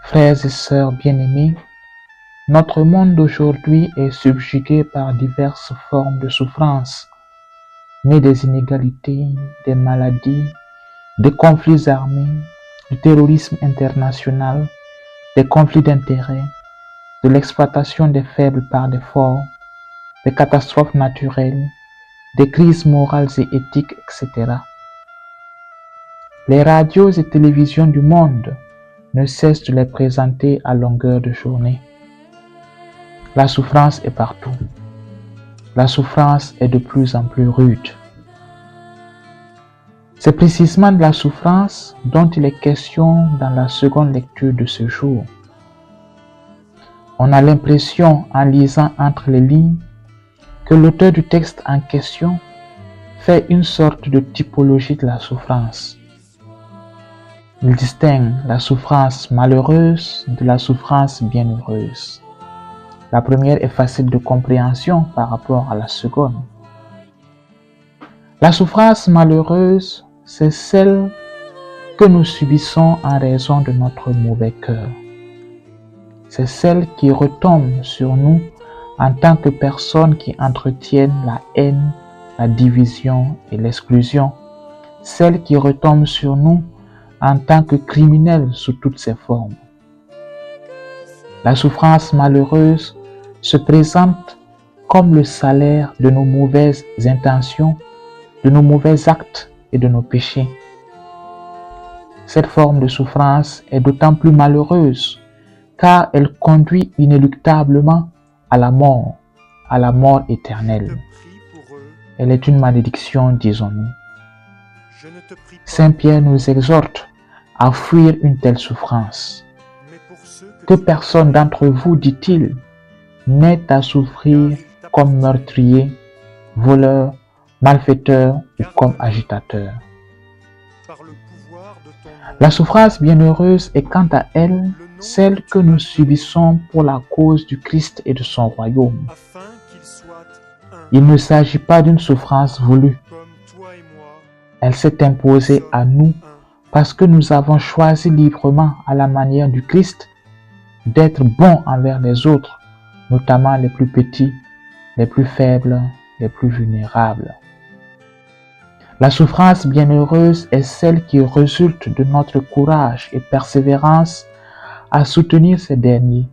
Frères et sœurs bien-aimés, notre monde d'aujourd'hui est subjugué par diverses formes de souffrance, nées des inégalités, des maladies, des conflits armés, du terrorisme international, des conflits d'intérêts, de l'exploitation des faibles par des forts, des catastrophes naturelles, des crises morales et éthiques, etc. Les radios et télévisions du monde ne cessent de les présenter à longueur de journée. La souffrance est partout. La souffrance est de plus en plus rude. C'est précisément de la souffrance dont il est question dans la seconde lecture de ce jour. On a l'impression, en lisant entre les lignes, que l'auteur du texte en question fait une sorte de typologie de la souffrance. Il distingue la souffrance malheureuse de la souffrance bienheureuse. La première est facile de compréhension par rapport à la seconde. La souffrance malheureuse, c'est celle que nous subissons en raison de notre mauvais cœur. C'est celle qui retombe sur nous en tant que personnes qui entretiennent la haine, la division et l'exclusion. Celle qui retombe sur nous en tant que criminels sous toutes ses formes. La souffrance malheureuse se présente comme le salaire de nos mauvaises intentions, de nos mauvais actes et de nos péchés. Cette forme de souffrance est d'autant plus malheureuse car elle conduit inéluctablement à la mort éternelle. Elle est une malédiction, disons-nous. Saint Pierre nous exhorte à fuir une telle souffrance. Que personne d'entre vous, dit-il, n'ait à souffrir comme meurtrier, voleur, malfaiteur ou comme agitateur. La souffrance bienheureuse est quant à elle celle que nous subissons pour la cause du Christ et de son royaume. Il ne s'agit pas d'une souffrance voulue. Elle s'est imposée à nous parce que nous avons choisi librement, à la manière du Christ, d'être bons envers les autres, notamment les plus petits, les plus faibles, les plus vulnérables. La souffrance bienheureuse est celle qui résulte de notre courage et persévérance à soutenir ces derniers,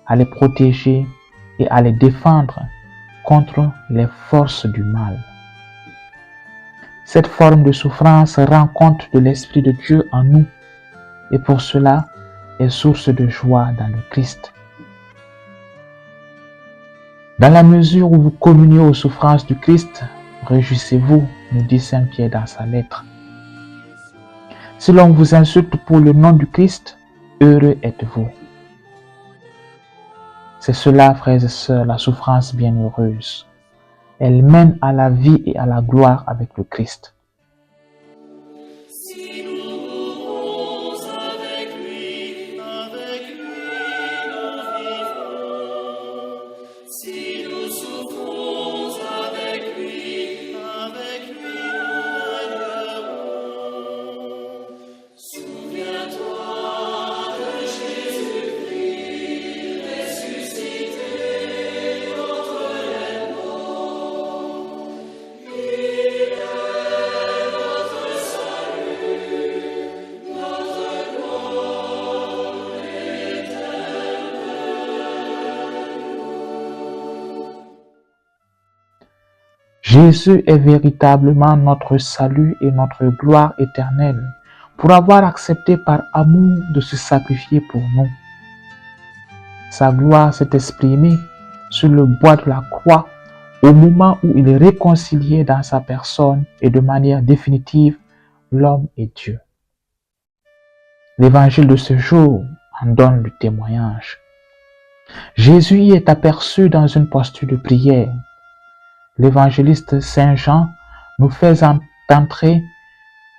à les protéger et à les défendre contre les forces du mal. Cette forme de souffrance rend compte de l'Esprit de Dieu en nous et pour cela est source de joie dans le Christ. Dans la mesure où vous communiez aux souffrances du Christ, réjouissez-vous, nous dit Saint Pierre dans sa lettre. Si l'on vous insulte pour le nom du Christ, heureux êtes-vous. C'est cela, frères et sœurs, la souffrance bienheureuse. Elle mène à la vie et à la gloire avec le Christ. Jésus est véritablement notre salut et notre gloire éternelle pour avoir accepté par amour de se sacrifier pour nous. Sa gloire s'est exprimée sur le bois de la croix au moment où il réconciliait dans sa personne et de manière définitive l'homme et Dieu. L'évangile de ce jour en donne le témoignage. Jésus y est aperçu dans une posture de prière. L'évangéliste Saint Jean nous fait entrer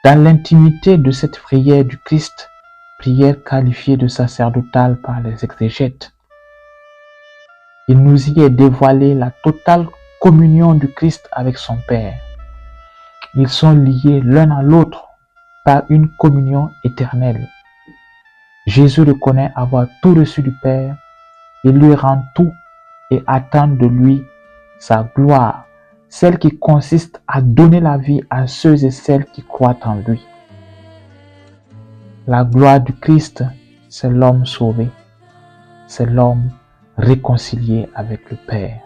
dans l'intimité de cette prière du Christ, prière qualifiée de sacerdotale par les exégètes. Il nous y est dévoilé la totale communion du Christ avec son Père. Ils sont liés l'un à l'autre par une communion éternelle. Jésus reconnaît avoir tout reçu du Père. Il lui rend tout et attend de lui sa gloire, celle qui consiste à donner la vie à ceux et celles qui croient en lui. La gloire du Christ, c'est l'homme sauvé, c'est l'homme réconcilié avec le Père.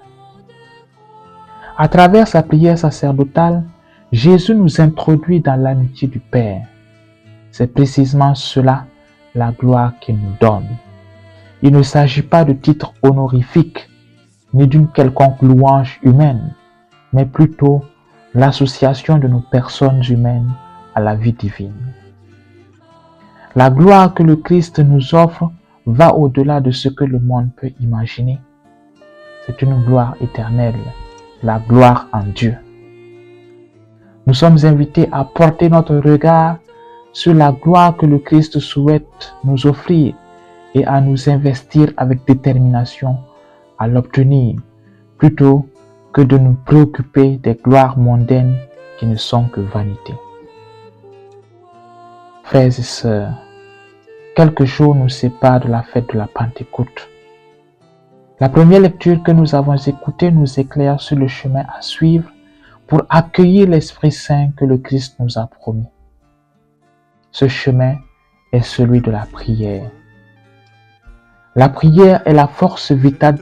À travers sa prière sacerdotale, Jésus nous introduit dans l'amitié du Père. C'est précisément cela, la gloire qu'il nous donne. Il ne s'agit pas de titres honorifiques, ni d'une quelconque louange humaine, mais plutôt l'association de nos personnes humaines à la vie divine. La gloire que le Christ nous offre va au-delà de ce que le monde peut imaginer. C'est une gloire éternelle, la gloire en Dieu. Nous sommes invités à porter notre regard sur la gloire que le Christ souhaite nous offrir et à nous investir avec détermination à l'obtenir, plutôt que de nous préoccuper des gloires mondaines qui ne sont que vanité. Frères et sœurs, quelques jours nous séparent de la fête de la Pentecôte. La première lecture que nous avons écoutée nous éclaire sur le chemin à suivre pour accueillir l'Esprit Saint que le Christ nous a promis. Ce chemin est celui de la prière. La prière est la force vitale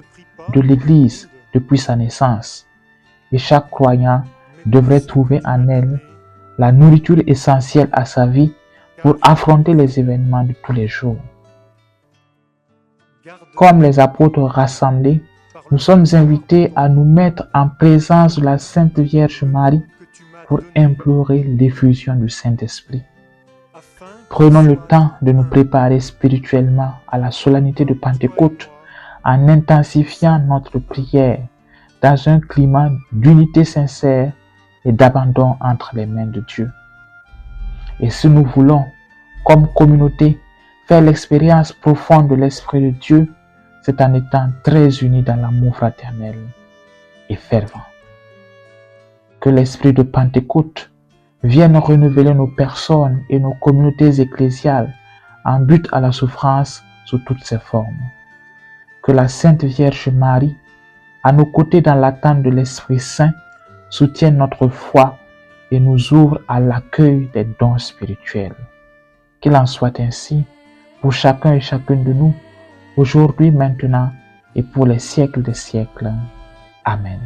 de l'Église depuis sa naissance et chaque croyant devrait trouver en elle la nourriture essentielle à sa vie pour affronter les événements de tous les jours. Comme les apôtres rassemblés, nous sommes invités à nous mettre en présence de la Sainte Vierge Marie pour implorer l'effusion du Saint-Esprit. Prenons le temps de nous préparer spirituellement à la solennité de Pentecôte en intensifiant notre prière dans un climat d'unité sincère et d'abandon entre les mains de Dieu. Et si nous voulons, comme communauté, faire l'expérience profonde de l'Esprit de Dieu, c'est en étant très unis dans l'amour fraternel et fervent. Que l'Esprit de Pentecôte vienne renouveler nos personnes et nos communautés ecclésiales en but à la souffrance sous toutes ses formes. Que la Sainte Vierge Marie, à nos côtés dans l'attente de l'Esprit Saint, soutienne notre foi et nous ouvre à l'accueil des dons spirituels. Qu'il en soit ainsi pour chacun et chacune de nous, aujourd'hui, maintenant et pour les siècles des siècles. Amen.